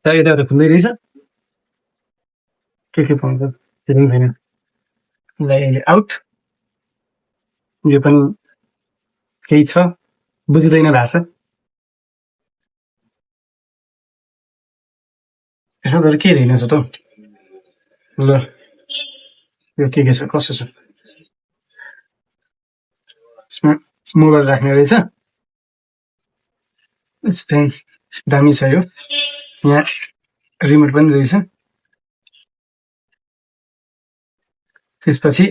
तर यताबाट खुल्दै रहेछ के पाउँछ त्यो पनि छैन ल अहिले आउट यो पनि केही छ बुझिँदैन भाषा यसबाट के रहेनछ त ल यो के छ कसो छ यसमा मोबाइल राख्ने रहेछ स्ट्यान्ड दामी छ यो यहाँ रिमोट पनि रहेछ त्यसपछि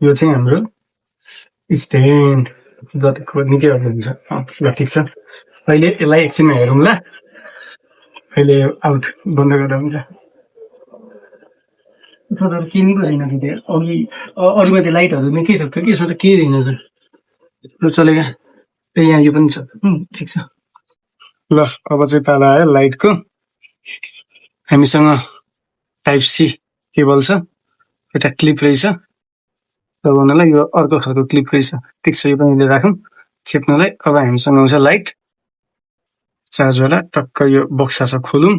यो चाहिँ हाम्रो स्ट्यान्ड जतिको निकै अग्लो हुन्छ ल ठिक छ अहिले यसलाई एकछिनमा हेरौँला अहिले आउट बन्द गर्दा हुन्छ केही पो रहेनछ त्यो अघि अरूमा चाहिँ लाइटहरू निकै छ कि यसमा त केही रहेनछ ल चलेगा ए यहाँ यो पनि छ ठिक छ ल अब चाहिँ पाला आयो लाइटको हामीसँग टाइप सी केबल छ एउटा क्लिप रहेछ लगाउनलाई यो अर्को खालको क्लिप रहेछ ठिक छ यो पनि राखौँ चेप्नलाई अब हामीसँग आउँछ लाइट चार्जवाला टक्क यो बक्सा छ खोलौँ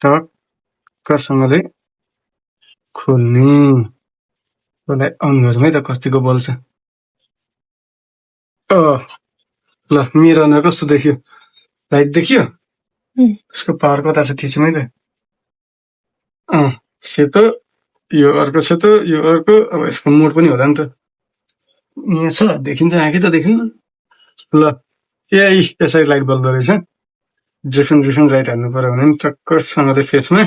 टक्कसँगले खोल्ने यसलाई अन गरौँ है त कतिको बल्छ ल मेरो अनुहार कस्तो देखियो लाइट देखियो यसको पावर कता छ थिचौँ है त सेतो यो अर्को सेतो यो अर्को अब यसको मोड पनि होला नि त यहाँ छ देखिन्छ आँखै त देखिन्न ल यही यसरी लाइट बल्दो रहेछ डिफ्रेन्ट लाइट हाल्नु पर्यो भने पनि टक्कसँगले फेसमा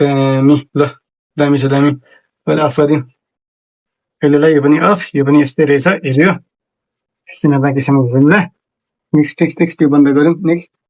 दामी ल दामी छ दामी पहिला अफ गरिदिउँ अहिलेलाई यो पनि अफ यो पनि यस्तै रहेछ हेऱ्यो एकछिनमा बाँकी सामान हेरौँला नेक्स्ट यो बन्द गरौँ नेक्स्ट